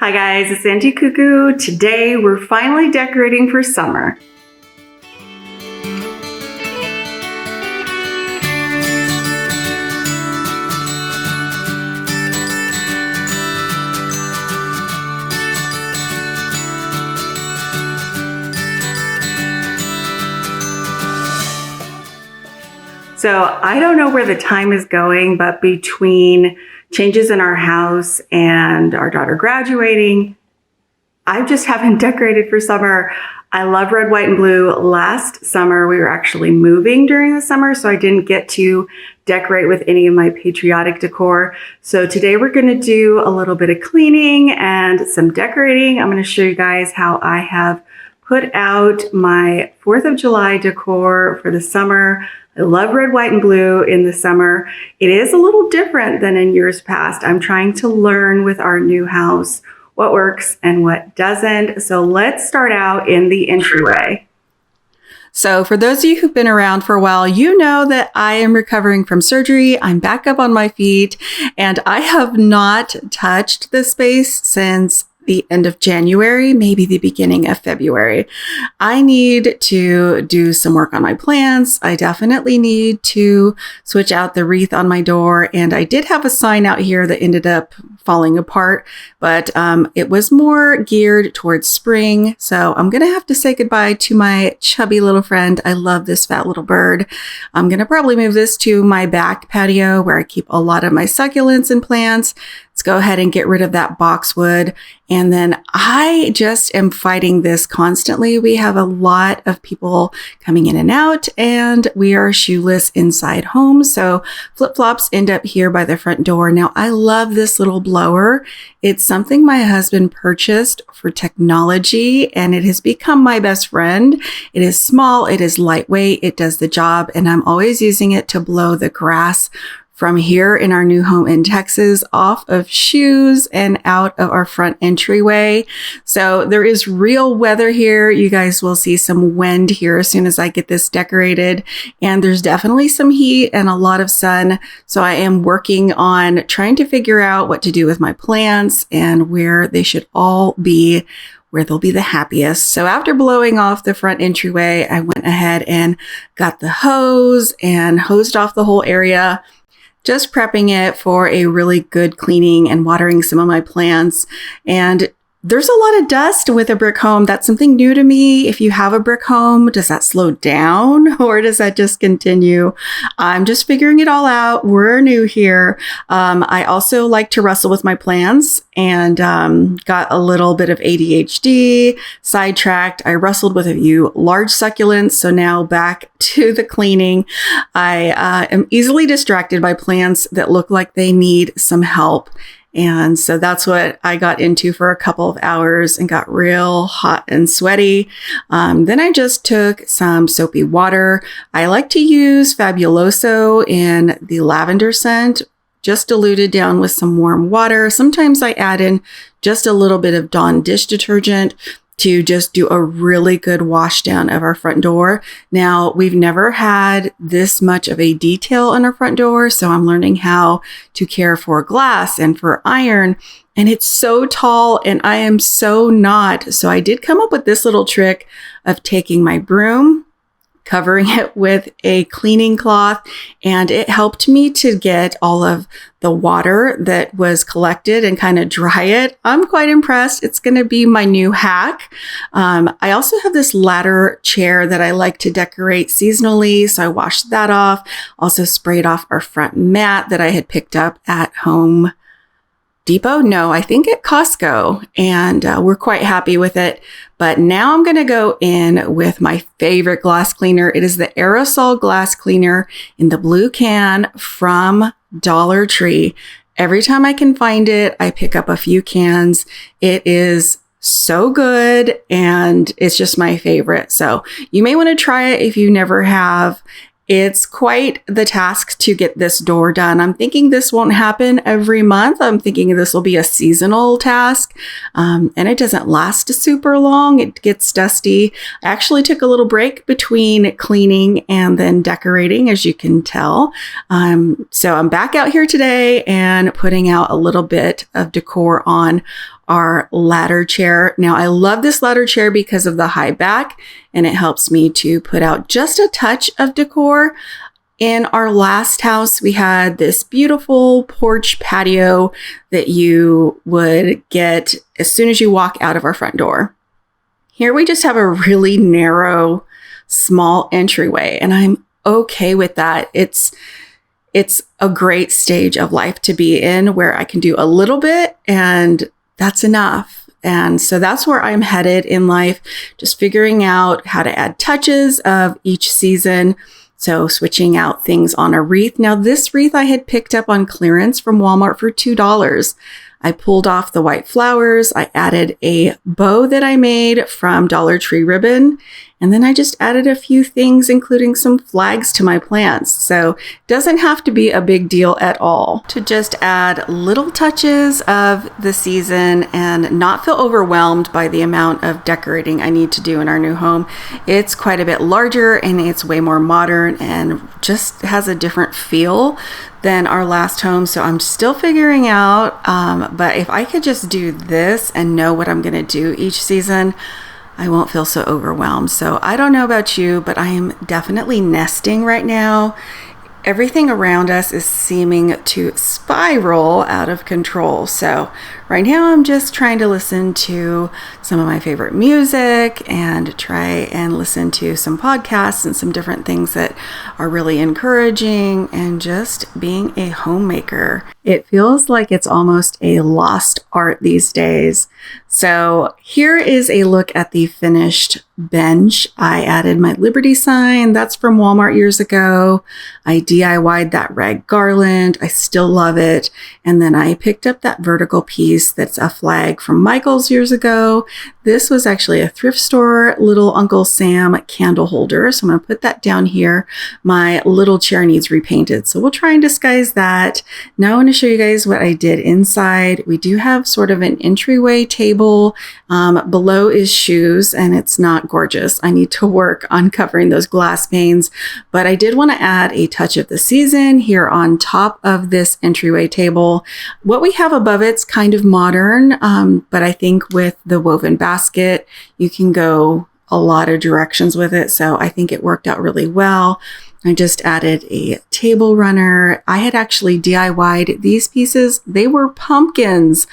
Hi guys, it's Auntie Cuckoo. Today we're finally decorating for summer. So I don't know where the time is going, but between changes in our house and our daughter graduating, I just haven't decorated for summer. I love red, white, and blue. Last summer, we were actually moving during the summer, so I didn't get to decorate with any of my Patriotic decor. So today we're gonna do a little bit of cleaning and some decorating. I'm gonna show you guys how I have put out my 4th of July decor for the summer. I love red, white, and blue in the summer. It is a little different than in years past. I'm trying to learn with our new house what works and what doesn't. So let's start out in the entryway. So for those of you who've been around for a while, you know that I am recovering from surgery. I'm back up on my feet, and I have not touched this space since the end of January, maybe the beginning of February. I need to do some work on my plants. I definitely need to switch out the wreath on my door. And I did have a sign out here that ended up falling apart, but it was more geared towards spring. So I'm going to have to say goodbye to my chubby little friend. I love this fat little bird. I'm going to probably move this to my back patio where I keep a lot of my succulents and plants. Let's go ahead and get rid of that boxwood. And then I just am fighting this constantly. We have a lot of people coming in and out, and we are shoeless inside homes. So flip-flops end up here by the front door. Now, I love this little blower. It's something my husband purchased for technology, and it has become my best friend. It is small, it is lightweight, it does the job, and I'm always using it to blow the grass from here in our new home in Texas off of shoes and out of our front entryway. So there is real weather here. You guys will see some wind here as soon as I get this decorated. And there's definitely some heat and a lot of sun. So I am working on trying to figure out what to do with my plants and where they should all be, where they'll be the happiest. So after blowing off the front entryway, I went ahead and got the hose and hosed off the whole area, just prepping it for a really good cleaning and watering some of my plants. And there's a lot of dust with a brick home. That's something new to me. If you have a brick home, does that slow down or does that just continue? I'm just figuring it all out. We're new here. I also like to wrestle with my plants and got a little bit of ADHD, sidetracked. I wrestled with a few large succulents. So now back to the cleaning. I am easily distracted by plants that look like they need some help. And so that's what I got into for a couple of hours and got real hot and sweaty. Then I just took some soapy water. I like to use Fabuloso in the lavender scent, just diluted down with some warm water. Sometimes I add in just a little bit of Dawn dish detergent to just do a really good wash down of our front door. Now, we've never had this much of a detail on our front door, so I'm learning how to care for glass and for iron, and it's so tall and I am so not. So I did come up with this little trick of taking my broom, covering it with a cleaning cloth, and it helped me to get all of the water that was collected and kind of dry it. I'm quite impressed. It's going to be my new hack. I also have this ladder chair that I like to decorate seasonally, so I washed that off. Also sprayed off our front mat that I had picked up at Home Depot? No, I think at Costco, and we're quite happy with it. But now I'm going to go in with my favorite glass cleaner. It is the aerosol glass cleaner in the blue can from Dollar Tree. Every time I can find it, I pick up a few cans. It is so good, and it's just my favorite. So you may want to try it if you never have. It's quite the task to get this door done. I'm thinking this won't happen every month. I'm thinking this will be a seasonal task, and it doesn't last super long. It gets dusty. I actually took a little break between cleaning and then decorating, as you can tell. So I'm back out here today and putting out a little bit of decor on our ladder chair. Now, I love this ladder chair because of the high back, and it helps me to put out just a touch of decor. In our last house, we had this beautiful porch patio that you would get as soon as you walk out of our front door. Here we just have a really narrow, small entryway, and I'm okay with that. It's a great stage of life to be in where I can do a little bit and that's enough. And so that's where I'm headed in life, just figuring out how to add touches of each season. So switching out things on a wreath. Now this wreath I had picked up on clearance from Walmart for $2. I pulled off the white flowers. I added a bow that I made from Dollar Tree ribbon. And then I just added a few things, including some flags to my plants. So it doesn't have to be a big deal at all to just add little touches of the season and not feel overwhelmed by the amount of decorating I need to do in our new home. It's quite a bit larger and it's way more modern and just has a different feel than our last home. So I'm still figuring out, but if I could just do this and know what I'm gonna do each season, I won't feel so overwhelmed. So I don't know about you, but I am definitely nesting right now. Everything around us is seeming to spiral out of control. So right now I'm just trying to listen to some of my favorite music and try and listen to some podcasts and some different things that are really encouraging and just being a homemaker. It feels like it's almost a lost art these days. So here is a look at the finished bench. I added my Liberty sign. That's from Walmart years ago. I DIY'd that rag garland. I still love it. And then I picked up that vertical piece that's a flag from Michael's years ago. This was actually a thrift store little Uncle Sam candle holder. So I'm going to put that down here. My little chair needs repainted. So we'll try and disguise that. Now I want to show you guys what I did inside. We do have sort of an entryway table. Below is shoes and it's not gorgeous. I need to work on covering those glass panes, but I did want to add a touch of the season here on top of this entryway table. What we have above it's kind of modern, but I think with the woven basket, you can go a lot of directions with it. So I think it worked out really well. I just added a table runner. I had actually DIY'd these pieces. They were pumpkins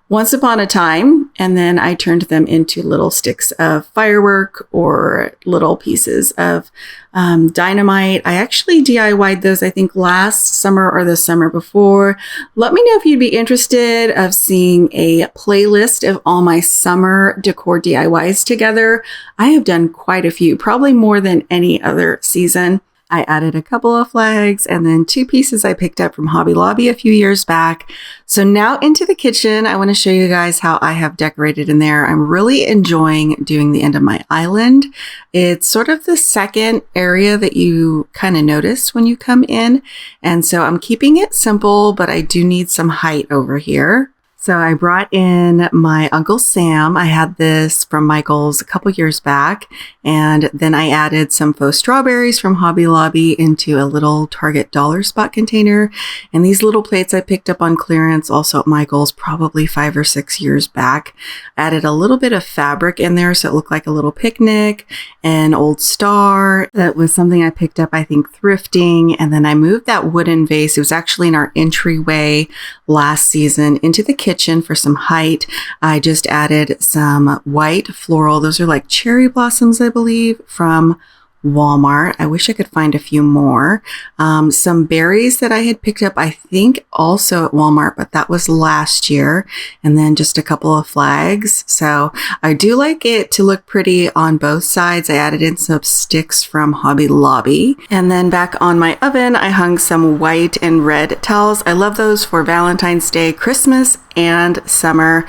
once upon a time, and then I turned them into little sticks of firework or little pieces of dynamite. I actually DIY'd those, I think, last summer or the summer before. Let me know if you'd be interested of seeing a playlist of all my summer decor DIYs together. I have done quite a few, probably more than any other season. I added a couple of flags and then 2 pieces I picked up from Hobby Lobby a few years back. So now into the kitchen, I want to show you guys how I have decorated in there. I'm really enjoying doing the end of my island. It's sort of the second area that you kind of notice when you come in. And so I'm keeping it simple, but I do need some height over here. So I brought in my Uncle Sam. I had this from Michael's a couple years back. And then I added some faux strawberries from Hobby Lobby into a little Target dollar spot container. And these little plates I picked up on clearance also at Michael's probably 5 or 6 years back. Added a little bit of fabric in there so it looked like a little picnic, an old star. That was something I picked up, I think, thrifting. And then I moved that wooden vase. It was actually in our entryway last season into the kitchen for some height. I just added some white floral. Those are like cherry blossoms, I believe, from Walmart. I wish I could find a few more. Some berries that I had picked up, I think also at Walmart, but that was last year. And then just a couple of flags. So I do like it to look pretty on both sides. I added in some sticks from Hobby Lobby. And then back on my oven, I hung some white and red towels. I love those for Valentine's Day, Christmas, and summer.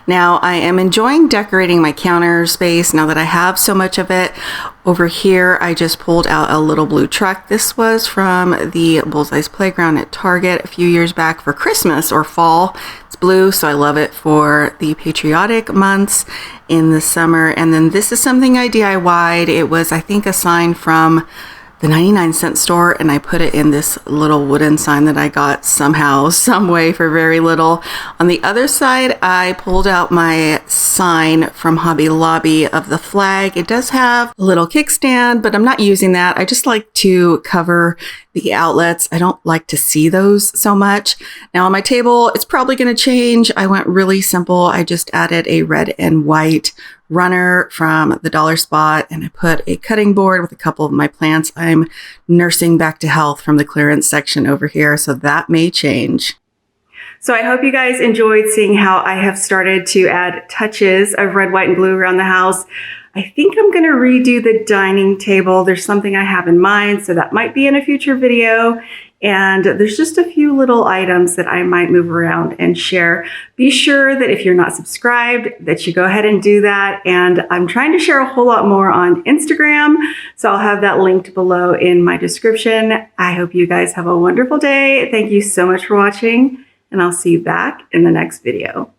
Now I am enjoying decorating my counter space now that I have so much of it. Over here, I just pulled out a little blue truck. This was from the Bullseye's Playground at Target a few years back for Christmas or fall. It's blue, so I love it for the Patriotic months in the summer. And then this is something I DIY'd. It was, I think, a sign from the 99-cent store, and I put it in this little wooden sign that I got somehow, some way for very little. On the other side, I pulled out my sign from Hobby Lobby of the flag. It does have a little kickstand, but I'm not using that. I just like to cover the outlets. I don't like to see those so much. Now on my table, it's probably going to change. I went really simple. I just added a red and white runner from the dollar spot, and I put a cutting board with a couple of my plants I'm nursing back to health from the clearance section over here, so that may change. So I hope you guys enjoyed seeing how I have started to add touches of red, white, and blue around the house. I think I'm going to redo the dining table. There's something I have in mind, so that might be in a future video. And there's just a few little items that I might move around and share. Be sure that if you're not subscribed, that you go ahead and do that. And I'm trying to share a whole lot more on Instagram, so I'll have that linked below in my description. I hope you guys have a wonderful day. Thank you so much for watching, and I'll see you back in the next video.